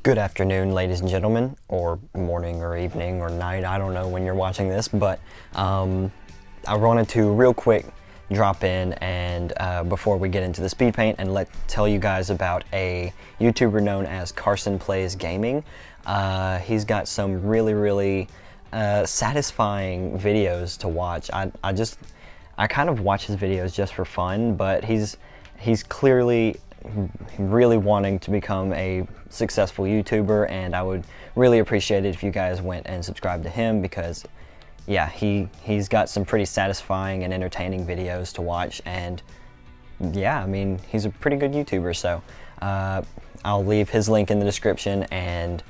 Good afternoon, ladies and gentlemen, or morning or evening or night. I don't know when you're watching this, but I wanted to real quick drop in and before we get into the speed paint and tell you guys about a YouTuber known as Carson Plays Gaming. He's got some really satisfying videos to watch. I kind of watch his videos just for fun, but he's clearly really wanting to become a successful YouTuber, and I would really appreciate it if you guys went and subscribed to him, because yeah, he's got some pretty satisfying and entertaining videos to watch, and yeah, I mean, he's a pretty good YouTuber. So I'll leave his link in the description, and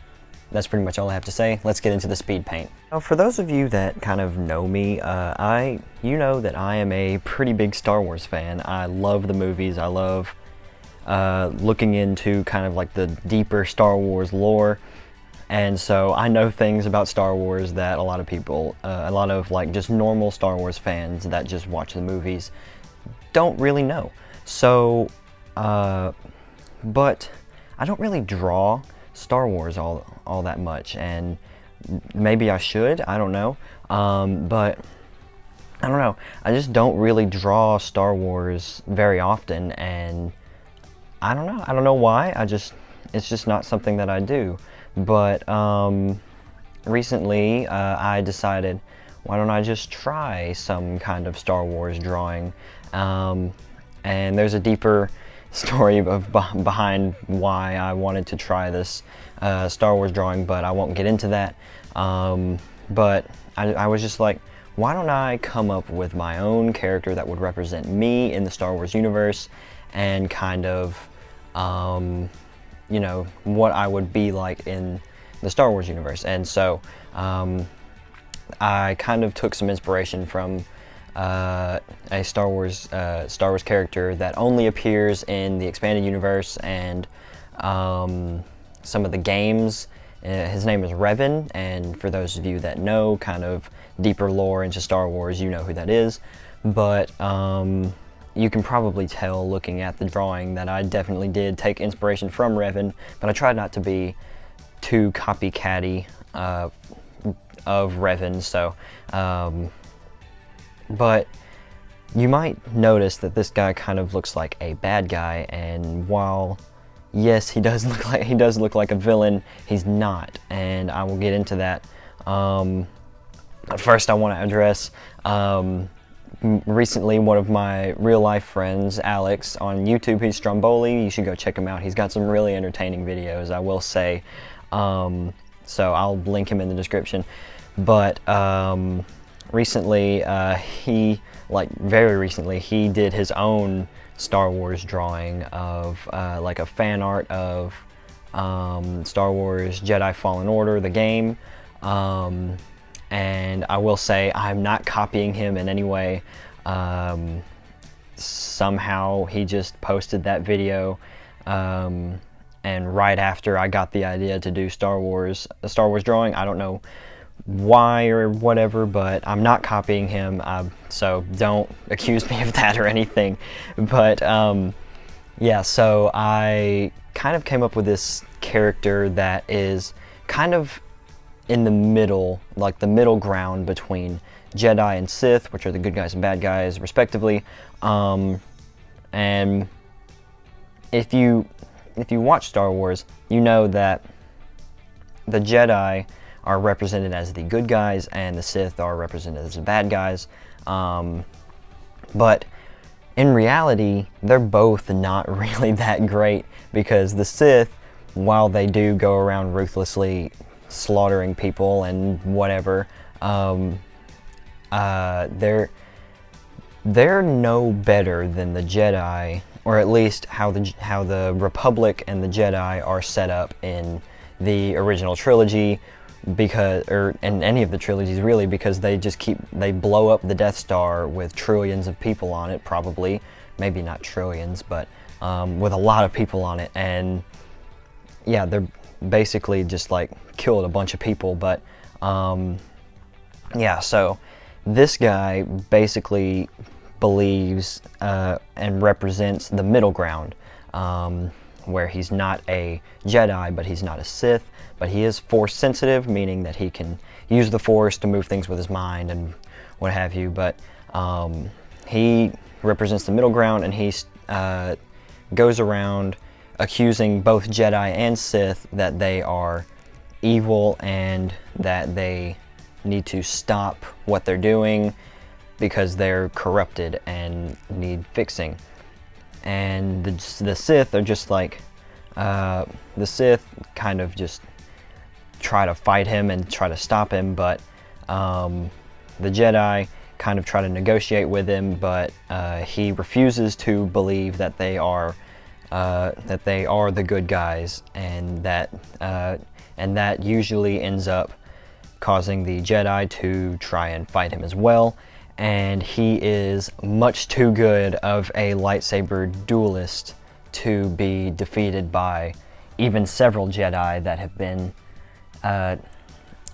that's pretty much all I have to say. Let's get into the speed paint. Now, for those of you that kind of know me, you know that I am a pretty big Star Wars fan. I love the movies. I love looking into kind of like the deeper Star Wars lore, and so I know things about Star Wars that a lot of people, a lot of like just normal Star Wars fans that just watch the movies don't really know. So, but I don't really draw Star Wars all that much, and maybe I should, I don't know, but I don't know, I just don't really draw Star Wars very often, and I don't know why. It's just not something that I do. But recently I decided, why don't I just try some kind of Star Wars drawing? And there's a deeper story behind why I wanted to try this Star Wars drawing, but I won't get into that. But I was just like, why don't I come up with my own character that would represent me in the Star Wars universe, and kind of, you know, what I would be like in the Star Wars universe. And so I kind of took some inspiration from a Star Wars character that only appears in the expanded universe and some of the games. His name is Revan, and for those of you that know kind of deeper lore into Star Wars, you know who that is. But you can probably tell looking at the drawing that I definitely did take inspiration from Revan, but I tried not to be too copycatty of Revan. So, but you might notice that this guy kind of looks like a bad guy, and while yes, he does look like a villain, he's not, and I will get into that. But first, I want to address recently one of my real life friends, Alex, on YouTube. He's Stromboli. You should go check him out. He's got some really entertaining videos, I will say. So I'll link him in the description. But recently, very recently, he did his own Star Wars drawing of like a fan art of Star Wars Jedi Fallen Order, the game. And I will say I'm not copying him in any way. Somehow he just posted that video, and right after I got the idea to do a Star Wars drawing. I don't know why or whatever, but I'm not copying him, so don't accuse me of that or anything. But yeah, so I kind of came up with this character that is kind of in the middle, like the middle ground between Jedi and Sith, which are the good guys and bad guys respectively. And if you watch Star Wars, you know that the Jedi are represented as the good guys and the Sith are represented as the bad guys. But in reality, they're both not really that great, because the Sith, while they do go around ruthlessly slaughtering people and whatever, they're no better than the Jedi, or at least how the Republic and the Jedi are set up in the original trilogy, or in any of the trilogies really, because they blow up the Death Star with trillions of people on it, probably, maybe not trillions, but with a lot of people on it, and yeah, they're basically just like killed a bunch of people. But yeah, so this guy basically believes and represents the middle ground. where he's not a Jedi, but he's not a Sith, but he is Force sensitive, meaning that he can use the Force to move things with his mind and what have you. But he represents the middle ground, and he goes around accusing both Jedi and Sith that they are evil and that they need to stop what they're doing because they're corrupted and need fixing. And the Sith are just like, the Sith kind of just try to fight him and try to stop him, but the Jedi kind of try to negotiate with him, but he refuses to believe that they are the good guys, and that usually ends up causing the Jedi to try and fight him as well. And he is much too good of a lightsaber duelist to be defeated by even several Jedi that have been at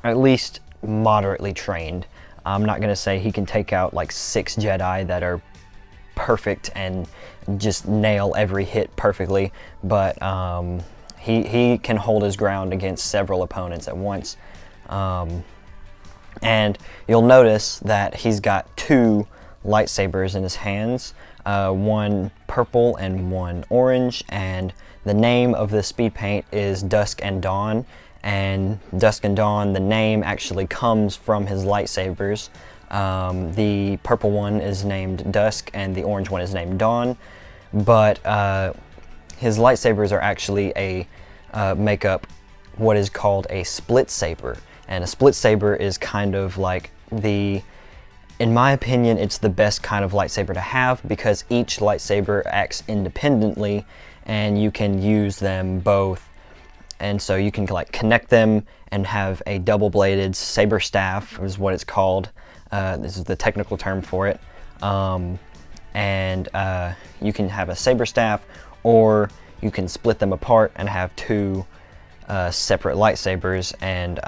least moderately trained. I'm not going to say he can take out like 6 Jedi that are perfect and just nail every hit perfectly, but he can hold his ground against several opponents at once. And you'll notice that he's got 2 lightsabers in his hands, one purple and one orange, and the name of the speed paint is Dusk and Dawn. And Dusk and Dawn, the name actually comes from his lightsabers. The purple one is named Dusk and the orange one is named Dawn, but his lightsabers are actually make up what is called a split saber. And a split saber is kind of like in my opinion, it's the best kind of lightsaber to have, because each lightsaber acts independently and you can use them both. And so you can like connect them and have a double-bladed saber staff, is what it's called. This is the technical term for it. And you can have a saber staff, or you can split them apart and have 2 separate lightsabers. And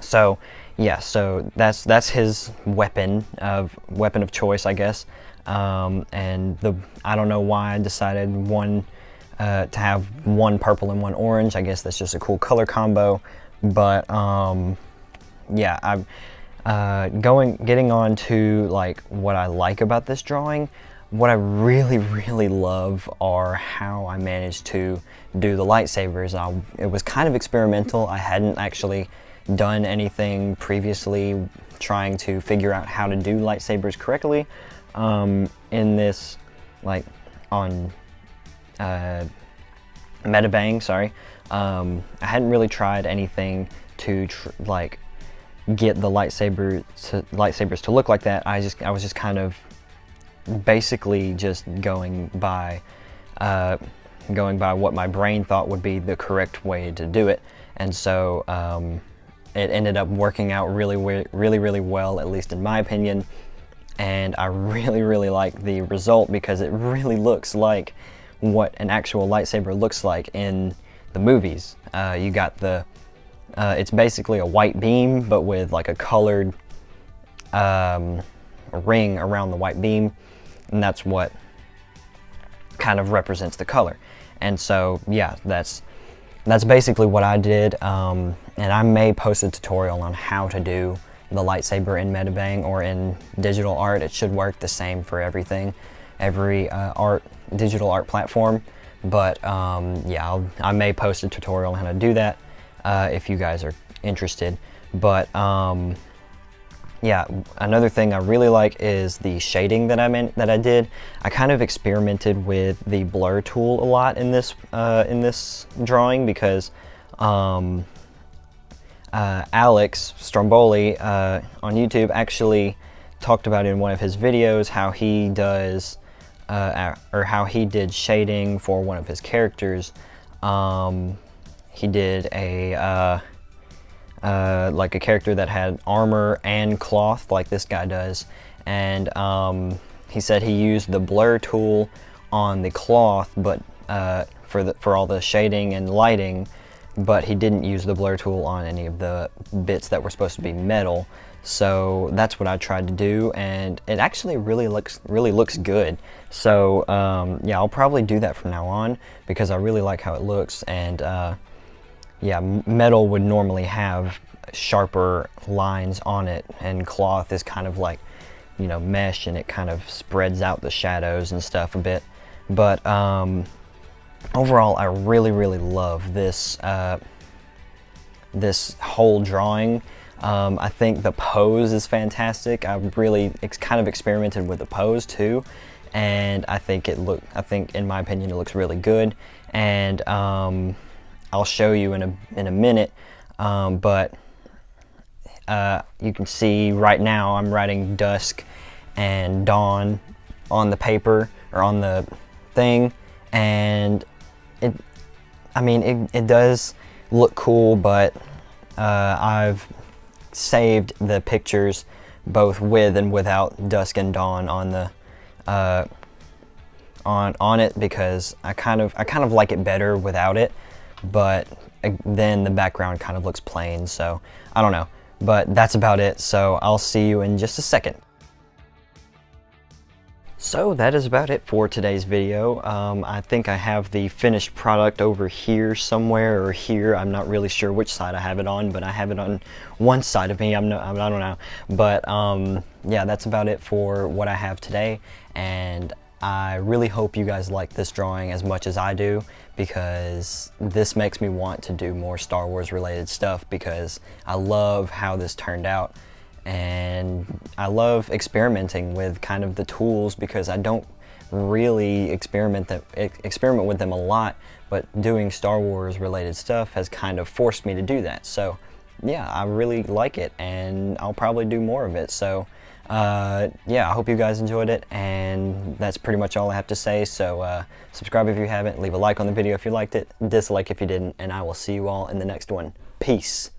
so that's his weapon of choice, I guess. And I don't know why I decided to have one purple and one orange. I guess that's just a cool color combo. But yeah, I'm getting on to like what I like about this drawing. What I really love are how I managed to do the lightsabers. It was kind of experimental. I hadn't actually done anything previously trying to figure out how to do lightsabers correctly. In this, like on Metabang, sorry, I hadn't really tried anything to get the lightsabers to look like that. I was just kind of basically just going by what my brain thought would be the correct way to do it. And so it ended up working out really well, at least in my opinion. And I really like the result, because it really looks like what an actual lightsaber looks like in the movies. You got it's basically a white beam, but with like a colored ring around the white beam, and that's what kind of represents the color. And so yeah, that's basically what I did. And I may post a tutorial on how to do the lightsaber in Metabang or in digital art. It should work the same for everything, every digital art platform. But yeah, I may post a tutorial on how to do that if you guys are interested. But yeah, another thing I really like is the shading that I did. I kind of experimented with the blur tool a lot in this drawing, because Alex Stromboli on YouTube actually talked about in one of his videos how he does or how he did shading for one of his characters. He did like a character that had armor and cloth like this guy does, and he said he used the blur tool on the cloth, but for all the shading and lighting, but he didn't use the blur tool on any of the bits that were supposed to be metal. So that's what I tried to do, and it actually really looks good. So yeah, I'll probably do that from now on because I really like how it looks. And yeah, metal would normally have sharper lines on it, and cloth is kind of like, you know, mesh, and it kind of spreads out the shadows and stuff a bit. But overall, I really love this this whole drawing. I think the pose is fantastic. It's kind of experimented with the pose too, and I think in my opinion it looks really good. And I'll show you in a minute, but you can see right now I'm writing dusk and dawn on the paper, or on the thing, and it does look cool, but I've saved the pictures both with and without dusk and dawn on the on it, because I kind of like it better without it, but then the background kind of looks plain, so I don't know. But that's about it, so I'll see you in just a second. So that is about it for today's video. I think I have the finished product over here somewhere, or here. I'm not really sure which side I have it on, but I have it on one side of me. I don't know. But yeah, that's about it for what I have today. And I really hope you guys like this drawing as much as I do, because this makes me want to do more Star Wars related stuff, because I love how this turned out. And I love experimenting with kind of the tools, because I don't really experiment with them a lot, but doing Star Wars related stuff has kind of forced me to do that. So yeah, I really like it, and I'll probably do more of it. So yeah, I hope you guys enjoyed it, and that's pretty much all I have to say. So subscribe if you haven't, leave a like on the video if you liked it, dislike if you didn't, and I will see you all in the next one. Peace.